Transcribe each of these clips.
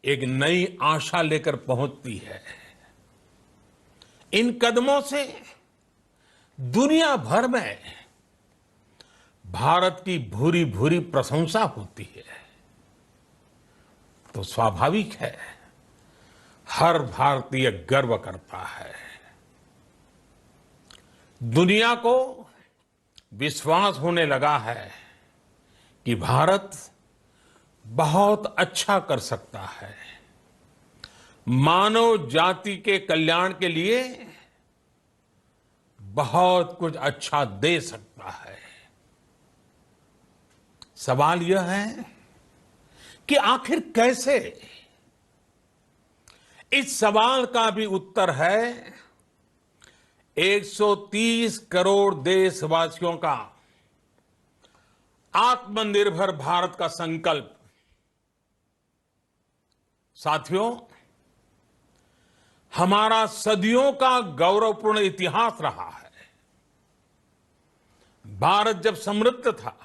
एक नई आशा लेकर पहुंचती है। इन कदमों से दुनिया भर में भारत की भूरी भूरी प्रशंसा होती है। तो स्वाभाविक है, हर भारतीय गर्व करता है। दुनिया को विश्वास होने लगा है कि भारत बहुत अच्छा कर सकता है, मानव जाति के कल्याण के लिए बहुत कुछ अच्छा दे सकता है। सवाल यह है कि आखिर कैसे? इस सवाल का भी उत्तर है 130 करोड़ देशवासियों का आत्मनिर्भर भारत का संकल्प। साथियों, हमारा सदियों का गौरवपूर्ण इतिहास रहा है। भारत जब समृद्ध था,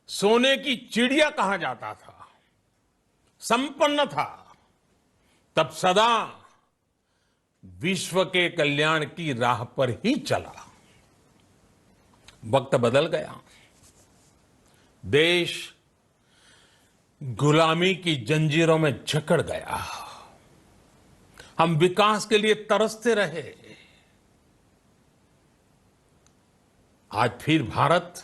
सोने की चिड़िया कहा जाता था, संपन्न था, तब सदा विश्व के कल्याण की राह पर ही चला। वक्त बदल गया, देश गुलामी की जंजीरों में जकड़ गया। हम विकास के लिए तरसते रहे। आज फिर भारत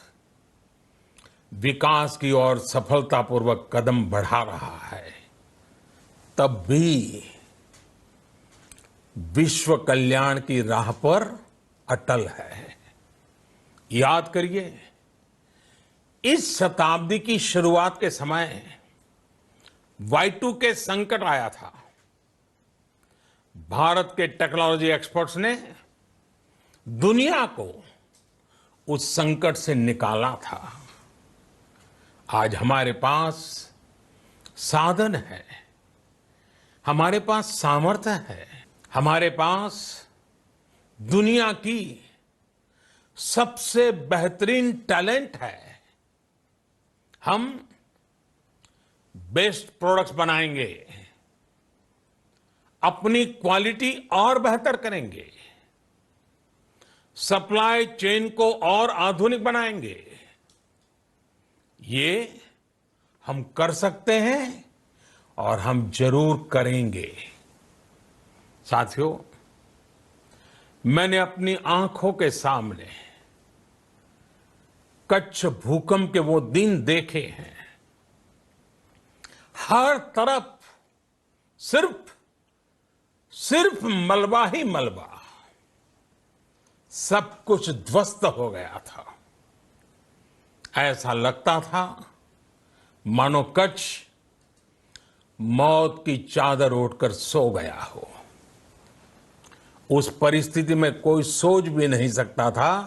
विकास की ओर सफलतापूर्वक कदम बढ़ा रहा है। तब भी विश्व कल्याण की राह पर अटल है। याद करिए, इस शताब्दी की शुरुआत के समय Y2K संकट आया था। भारत के टेक्नोलॉजी एक्सपर्ट्स ने दुनिया को उस संकट से निकाला था। आज हमारे पास साधन है, हमारे पास सामर्थ्य है, हमारे पास दुनिया की सबसे बेहतरीन टैलेंट है। हम बेस्ट प्रोडक्ट्स बनाएंगे, अपनी क्वालिटी और बेहतर करेंगे, सप्लाई चेन को और आधुनिक बनाएंगे। ये हम कर सकते हैं और हम जरूर करेंगे। साथियों, मैंने अपनी आंखों के सामने कच्छ भूकंप के वो दिन देखे हैं। हर तरफ सिर्फ मलबा ही मलबा, सब कुछ ध्वस्त हो गया था। ऐसा लगता था मानो कच्छ मौत की चादर ओढ़कर सो गया हो। उस परिस्थिति में कोई सोच भी नहीं सकता था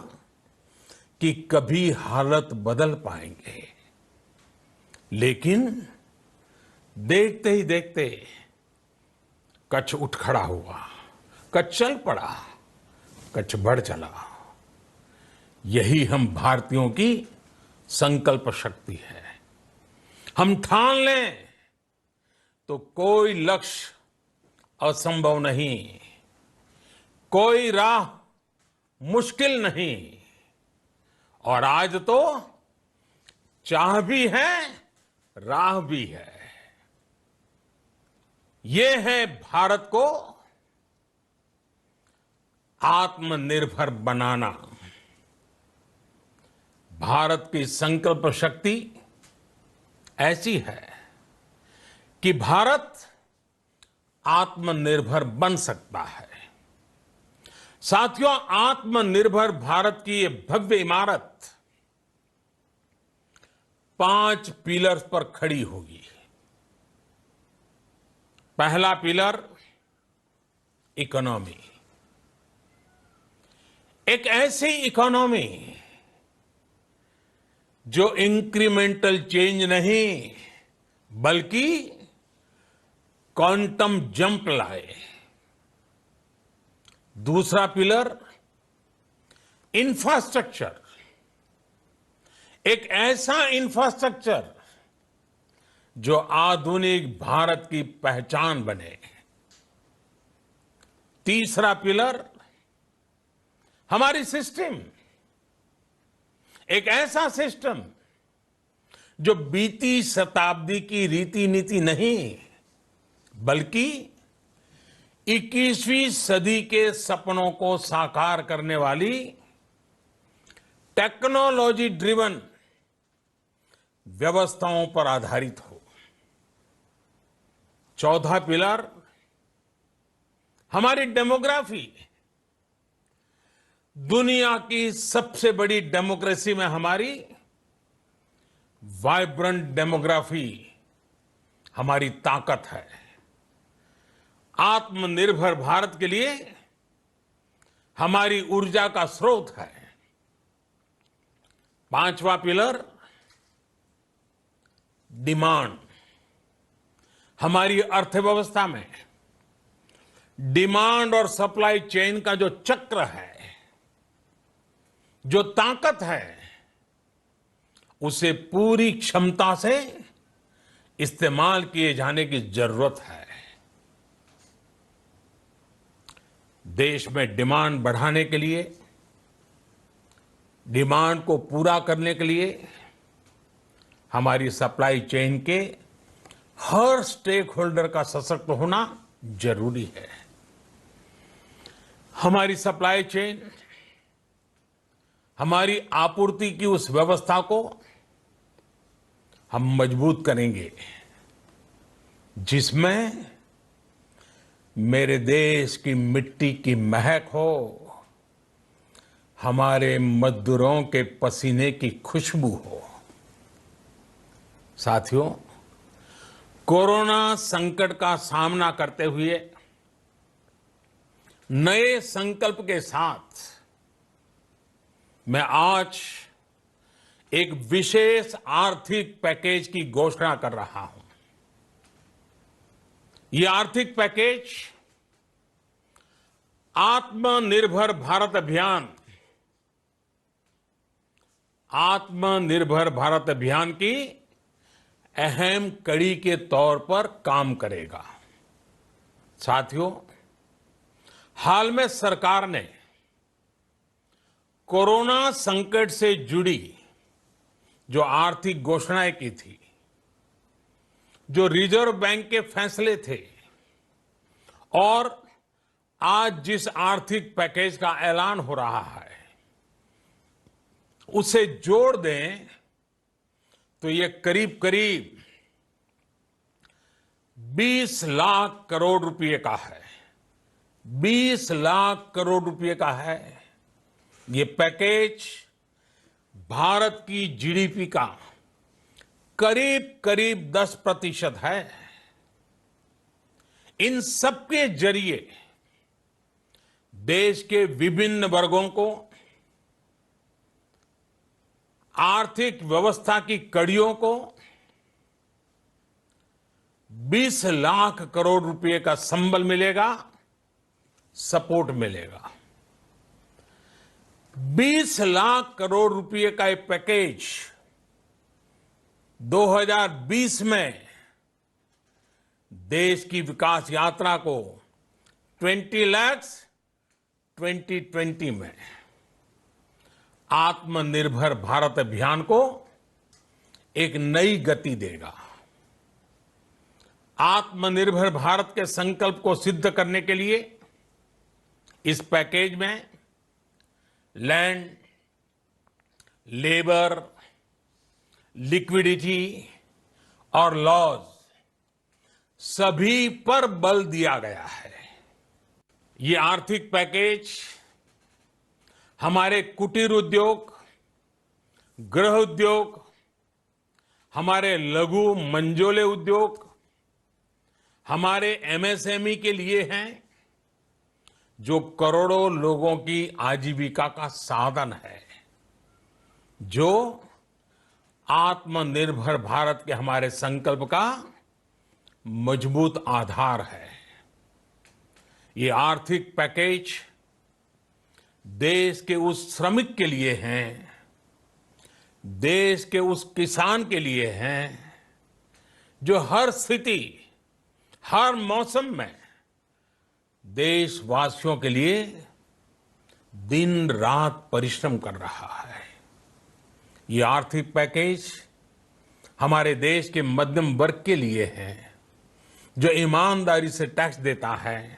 कि कभी हालत बदल पाएंगे। लेकिन देखते ही देखते कच्छ उठ खड़ा हुआ, कच्छ चल पड़ा, कच्छ बढ़ चला। यही हम भारतीयों की संकल्प शक्ति है। हम ठान लें तो कोई लक्ष्य असंभव नहीं, कोई राह मुश्किल नहीं। और आज तो चाह भी है, राह भी है। ये है भारत को आत्मनिर्भर बनाना। भारत की संकल्प शक्ति ऐसी है कि भारत आत्मनिर्भर बन सकता है। साथियों, आत्मनिर्भर भारत की ये भव्य इमारत 5 पिलर्स पर खड़ी होगी। पहला पिलर इकोनॉमी। एक ऐसी इकोनॉमी जो इंक्रीमेंटल चेंज नहीं बल्कि क्वांटम जंप लाए। दूसरा पिलर इंफ्रास्ट्रक्चर। एक ऐसा इंफ्रास्ट्रक्चर जो आधुनिक भारत की पहचान बने। तीसरा पिलर हमारी सिस्टम, एक ऐसा सिस्टम जो बीती शताब्दी की रीति नीति नहीं बल्कि 21वीं सदी के सपनों को साकार करने वाली टेक्नोलॉजी ड्रिवन व्यवस्थाओं पर आधारित हो। चौथा पिलर हमारी डेमोग्राफी, दुनिया की सबसे बड़ी डेमोक्रेसी में हमारी वाइब्रेंट डेमोग्राफी हमारी ताकत है। आत्मनिर्भर भारत के लिए हमारी ऊर्जा का स्रोत है। पांचवा पिलर डिमांड, हमारी अर्थव्यवस्था में डिमांड और सप्लाई चेन का जो चक्र है, जो ताकत है, उसे पूरी क्षमता से इस्तेमाल किए जाने की जरूरत है। देश में डिमांड बढ़ाने के लिए, डिमांड को पूरा करने के लिए हमारी सप्लाई चेन के हर स्टेक होल्डर का सशक्त होना जरूरी है। हमारी सप्लाई चेन, हमारी आपूर्ति की उस व्यवस्था को हम मजबूत करेंगे जिसमें मेरे देश की मिट्टी की महक हो, हमारे मजदूरों के पसीने की खुशबू हो। साथियों, कोरोना संकट का सामना करते हुए नए संकल्प के साथ मैं आज एक विशेष आर्थिक पैकेज की घोषणा कर रहा हूं। ये आर्थिक पैकेज आत्मनिर्भर भारत अभियान, आत्मनिर्भर भारत अभियान की अहम कड़ी के तौर पर काम करेगा। साथियों, हाल में सरकार ने कोरोना संकट से जुड़ी जो आर्थिक घोषणाएं की थी, जो रिजर्व बैंक के फैसले थे और आज जिस आर्थिक पैकेज का ऐलान हो रहा है, उसे जोड़ दें तो ये करीब करीब 20 लाख करोड़ रुपए का है। 20 लाख करोड़ रुपए का है। ये पैकेज भारत की जीडीपी का करीब करीब 10% है। इन सबके जरिए देश के विभिन्न वर्गों को आर्थिक व्यवस्था की कड़ियों को 20 लाख करोड़ रुपए का संबल मिलेगा, सपोर्ट मिलेगा। 20 लाख करोड़ रुपए का एक पैकेज 2020 में देश की विकास यात्रा को 20 लाख 2020 में आत्मनिर्भर भारत अभियान को एक नई गति देगा। आत्मनिर्भर भारत के संकल्प को सिद्ध करने के लिए इस पैकेज में लैंड, लेबर, लिक्विडिटी और लॉज सभी पर बल दिया गया है। ये आर्थिक पैकेज हमारे कुटीर उद्योग, गृह उद्योग, हमारे लघु मंझोले उद्योग, हमारे एमएसएमई के लिए हैं, जो करोड़ों लोगों की आजीविका का साधन है, जो आत्मनिर्भर भारत के हमारे संकल्प का मजबूत आधार है। ये आर्थिक पैकेज देश के उस श्रमिक के लिए हैं, देश के उस किसान के लिए हैं जो हर स्थिति, हर मौसम में देशवासियों के लिए दिन रात परिश्रम कर रहा है। ये आर्थिक पैकेज हमारे देश के मध्यम वर्ग के लिए है, जो ईमानदारी से टैक्स देता है,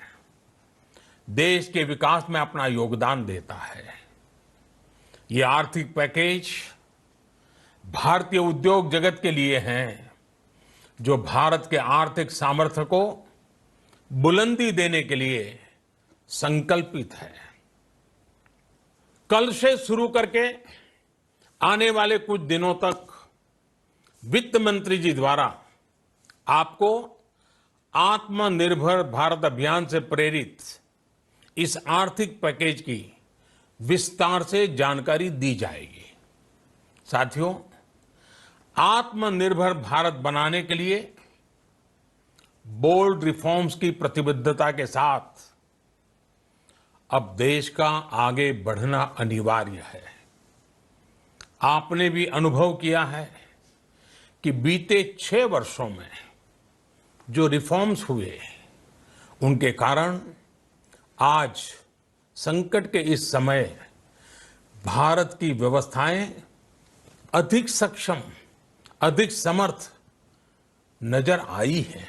देश के विकास में अपना योगदान देता है। ये आर्थिक पैकेज भारतीय उद्योग जगत के लिए है, जो भारत के आर्थिक सामर्थ्य को बुलंदी देने के लिए संकल्पित है। कल से शुरू करके आने वाले कुछ दिनों तक वित्त मंत्री जी द्वारा आपको आत्मनिर्भर भारत अभियान से प्रेरित इस आर्थिक पैकेज की विस्तार से जानकारी दी जाएगी। साथियों, आत्मनिर्भर भारत बनाने के लिए बोल्ड रिफॉर्म्स की प्रतिबद्धता के साथ अब देश का आगे बढ़ना अनिवार्य है। आपने भी अनुभव किया है कि बीते 6 वर्षों में जो रिफॉर्म्स हुए, उनके कारण आज संकट के इस समय भारत की व्यवस्थाएं अधिक सक्षम, अधिक समर्थ नजर आई है।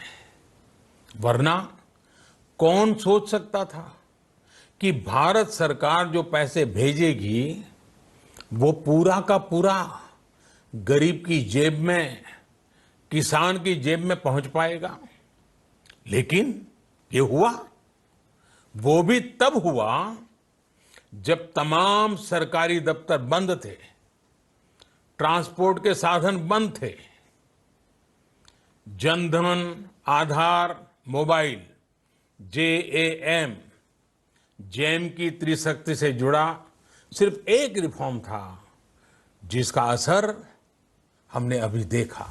वरना कौन सोच सकता था कि भारत सरकार जो पैसे भेजेगी वो पूरा का पूरा गरीब की जेब में, किसान की जेब में पहुंच पाएगा। लेकिन ये हुआ, वो भी तब हुआ जब तमाम सरकारी दफ्तर बंद थे, ट्रांसपोर्ट के साधन बंद थे। जनधन, आधार, मोबाइल, जेएएम, जेम की त्रिशक्ति से जुड़ा सिर्फ एक रिफॉर्म था जिसका असर हमने अभी देखा।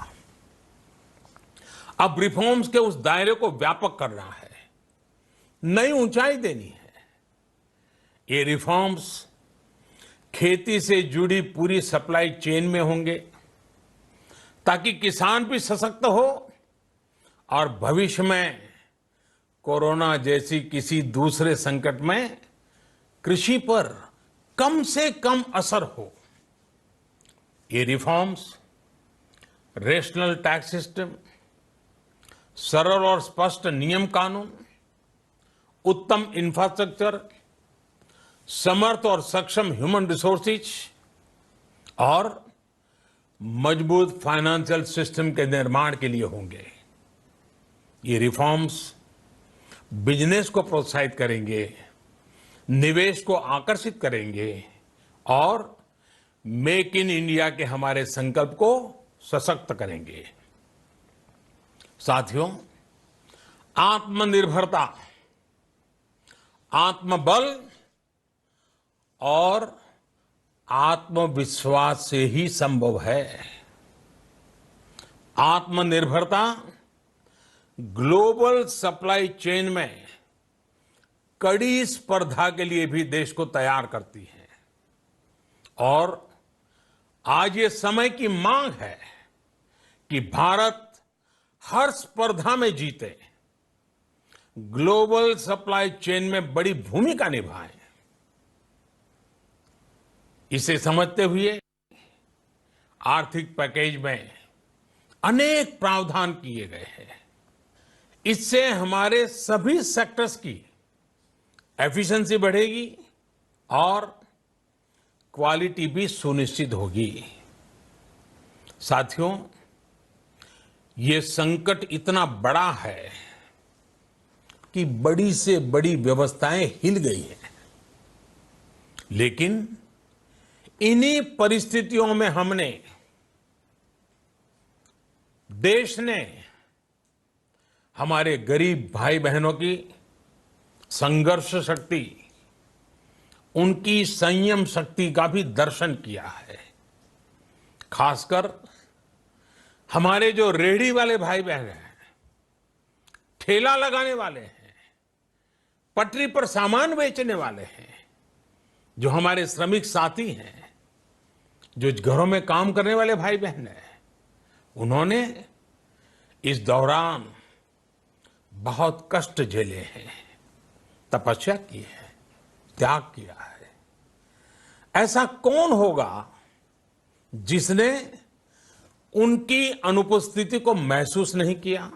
अब रिफॉर्म्स के उस दायरे को व्यापक करना है, नई ऊंचाई देनी है। ये रिफॉर्म्स खेती से जुड़ी पूरी सप्लाई चेन में होंगे, ताकि किसान भी सशक्त हो और भविष्य में कोरोना जैसी किसी दूसरे संकट में कृषि पर कम से कम असर हो। ये रिफॉर्म्स रेशनल टैक्स सिस्टम, सरल और स्पष्ट नियम कानून, उत्तम इंफ्रास्ट्रक्चर, समर्थ और सक्षम ह्यूमन रिसोर्सेज और मजबूत फाइनेंशियल सिस्टम के निर्माण के लिए होंगे। ये रिफॉर्म्स बिजनेस को प्रोत्साहित करेंगे, निवेश को आकर्षित करेंगे और मेक इन इंडिया के हमारे संकल्प को सशक्त करेंगे। साथियों, आत्मनिर्भरता, आत्मबल और आत्मविश्वास से ही संभव है। आत्मनिर्भरता ग्लोबल सप्लाई चेन में कड़ी स्पर्धा के लिए भी देश को तैयार करती है और आज ये समय की मांग है कि भारत हर स्पर्धा में जीते, ग्लोबल सप्लाई चेन में बड़ी भूमिका निभाए। इसे समझते हुए आर्थिक पैकेज में अनेक प्रावधान किए गए हैं। इससे हमारे सभी सेक्टर्स की एफिशिएंसी बढ़ेगी और क्वालिटी भी सुनिश्चित होगी। साथियों, ये संकट इतना बड़ा है कि बड़ी से बड़ी व्यवस्थाएं हिल गई हैं। लेकिन इन्हीं परिस्थितियों में हमने, देश ने हमारे गरीब भाई बहनों की संघर्ष शक्ति, उनकी संयम शक्ति का भी दर्शन किया है। खासकर हमारे जो रेहड़ी वाले भाई बहन हैं, ठेला लगाने वाले हैं, पटरी पर सामान बेचने वाले हैं, जो हमारे श्रमिक साथी हैं, जो घरों में काम करने वाले भाई बहन हैं, उन्होंने इस दौरान बहुत कष्ट झेले हैं, तपस्या की है, त्याग किया है। ऐसा कौन होगा जिसने उनकी अनुपस्थिति को महसूस नहीं किया?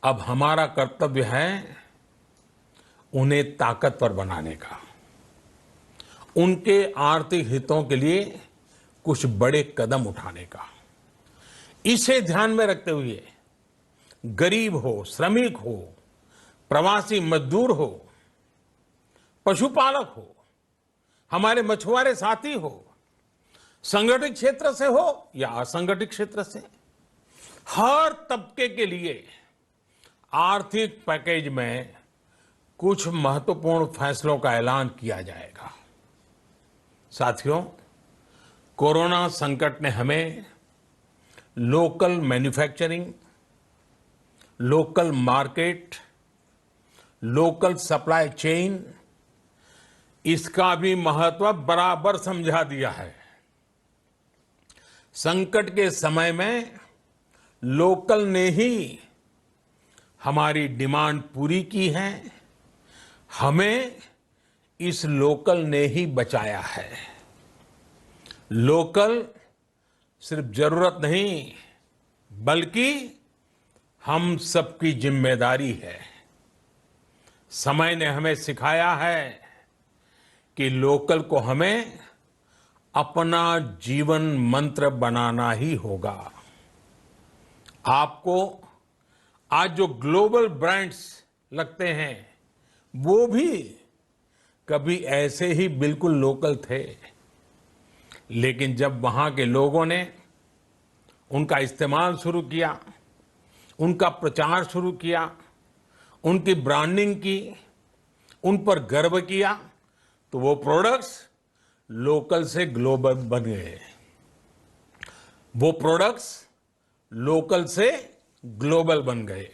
अब हमारा कर्तव्य है उन्हें ताकतवर बनाने का, उनके आर्थिक हितों के लिए कुछ बड़े कदम उठाने का। इसे ध्यान में रखते हुए गरीब हो, श्रमिक हो, प्रवासी मजदूर हो, पशुपालक हो, हमारे मछुआरे साथी हो, संगठित क्षेत्र से हो या असंगठित क्षेत्र से, हर तबके के लिए आर्थिक पैकेज में कुछ महत्वपूर्ण फैसलों का ऐलान किया जाएगा। साथियों, कोरोना संकट ने हमें local manufacturing, local market, local supply chain, इसका भी महत्व बराबर समझा दिया है। संकट के समय में लोकल ने ही हमारी डिमांड पूरी की है, हमें इस लोकल ने ही बचाया है। लोकल सिर्फ जरूरत नहीं बल्कि हम सबकी जिम्मेदारी है। समय ने हमें सिखाया है कि लोकल को हमें अपना जीवन मंत्र बनाना ही होगा। आपको आज जो ग्लोबल ब्रांड्स लगते हैं वो भी कभी ऐसे ही बिल्कुल लोकल थे, लेकिन जब वहां के लोगों ने उनका इस्तेमाल शुरू किया, उनका प्रचार शुरू किया, उनकी ब्रांडिंग की, उन पर गर्व किया, तो वो प्रोडक्ट्स लोकल से ग्लोबल बन गए। वो प्रोडक्ट्स लोकल से ग्लोबल बन गए।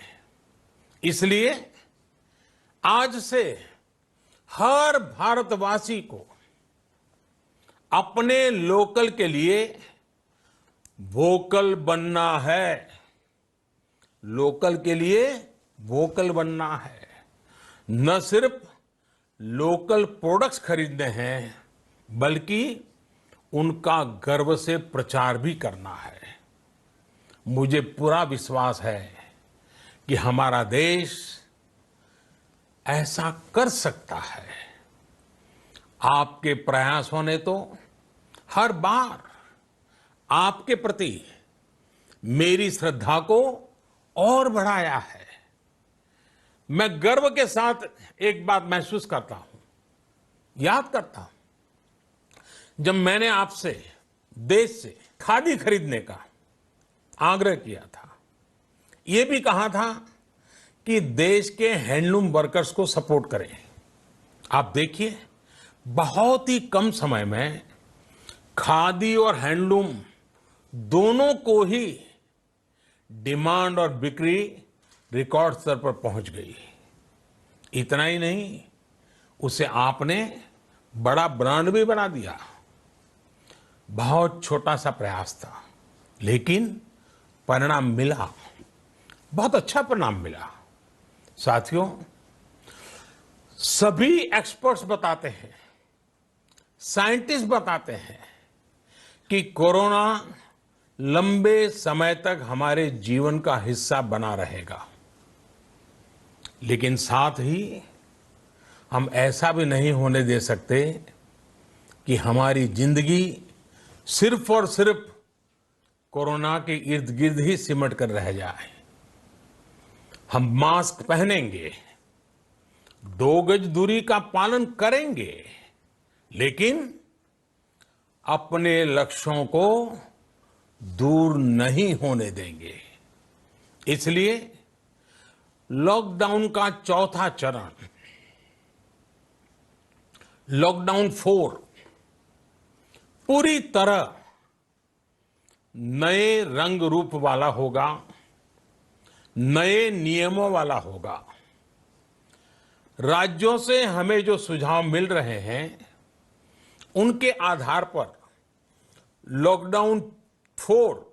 इसलिए आज से हर भारतवासी को अपने लोकल के लिए वोकल बनना है। लोकल के लिए वोकल बनना है। न सिर्फ लोकल प्रोडक्ट्स खरीदने हैं बल्कि उनका गर्व से प्रचार भी करना है। मुझे पूरा विश्वास है कि हमारा देश ऐसा कर सकता है। आपके प्रयासों ने तो हर बार आपके प्रति मेरी श्रद्धा को और बढ़ाया है। मैं गर्व के साथ एक बात महसूस करता हूं, याद करता हूं, जब मैंने आपसे देश से खादी खरीदने का आग्रह किया था, यह भी कहा था कि देश के हैंडलूम वर्कर्स को सपोर्ट करें। आप देखिए, बहुत ही कम समय में खादी और हैंडलूम दोनों को ही डिमांड और बिक्री रिकॉर्ड स्तर पर पहुंच गई। इतना ही नहीं, उसे आपने बड़ा ब्रांड भी बना दिया। बहुत छोटा सा प्रयास था, लेकिन परिणाम मिला, बहुत अच्छा परिणाम मिला। साथियों, सभी एक्सपर्ट्स बताते हैं, साइंटिस्ट बताते हैं कि कोरोना लंबे समय तक हमारे जीवन का हिस्सा बना रहेगा। लेकिन साथ ही हम ऐसा भी नहीं होने दे सकते कि हमारी जिंदगी सिर्फ और सिर्फ कोरोना के इर्द गिर्द ही सिमट कर रह जाए। हम मास्क पहनेंगे, 2 गज दूरी का पालन करेंगे, लेकिन अपने लक्ष्यों को दूर नहीं होने देंगे। इसलिए लॉकडाउन का चौथा चरण, लॉकडाउन 4, पूरी तरह नए रंग रूप वाला होगा, नए नियमों वाला होगा। राज्यों से हमें जो सुझाव मिल रहे हैं उनके आधार पर लॉकडाउन 4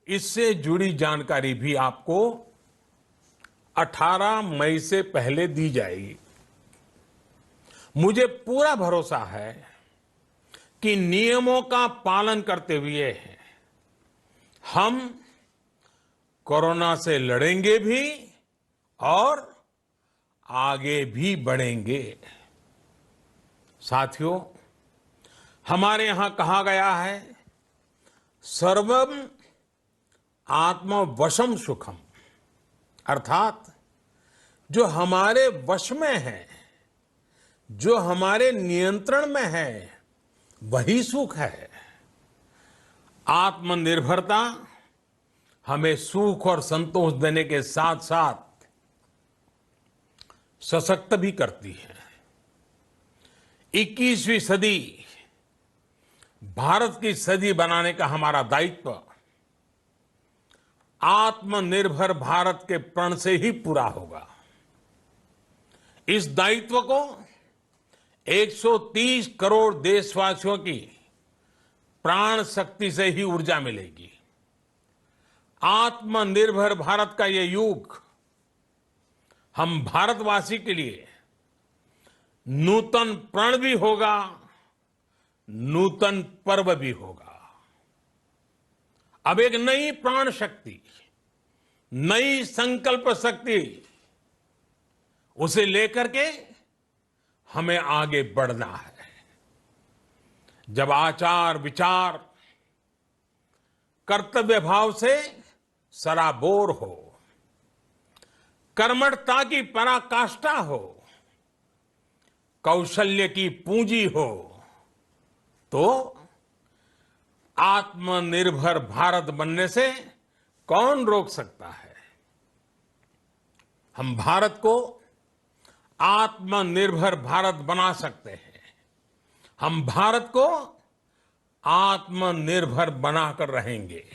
इससे जुड़ी जानकारी भी आपको 18 मई से पहले दी जाएगी। मुझे पूरा भरोसा है कि नियमों का पालन करते हुए हम कोरोना से लड़ेंगे भी और आगे भी बढ़ेंगे। साथियों, हमारे यहां कहा गया है, सर्वम आत्मवशम सुखम, अर्थात जो हमारे वश में है, जो हमारे नियंत्रण में है, वही सुख है। आत्मनिर्भरता हमें सुख और संतोष देने के साथ साथ सशक्त भी करती है। 21वीं सदी भारत की सदी बनाने का हमारा दायित्व आत्मनिर्भर भारत के प्रण से ही पूरा होगा। इस दायित्व को 130 करोड़ देशवासियों की प्राण शक्ति से ही ऊर्जा मिलेगी। आत्मनिर्भर भारत का ये युग हम भारतवासी के लिए नूतन प्रण भी होगा, नूतन पर्व भी होगा। अब एक नई प्राण शक्ति, नई संकल्प शक्ति, उसे लेकर के हमें आगे बढ़ना है। जब आचार विचार कर्तव्य भाव से सराबोर हो, कर्मठता की पराकाष्ठा हो, कौशल्य की पूंजी हो, तो आत्मनिर्भर भारत बनने से कौन रोक सकता है। हम भारत को आत्मनिर्भर भारत बना सकते हैं। हम भारत को आत्मनिर्भर बनाकर रहेंगे।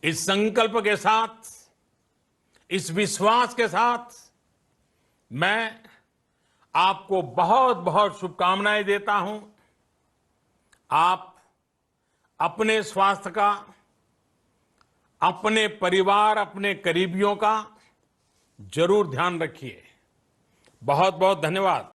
इस संकल्प के साथ, इस विश्वास के साथ मैं आपको बहुत बहुत शुभकामनाएं देता हूं। आप अपने स्वास्थ्य का, अपने परिवार, अपने करीबियों का जरूर ध्यान रखिए। बहुत बहुत धन्यवाद।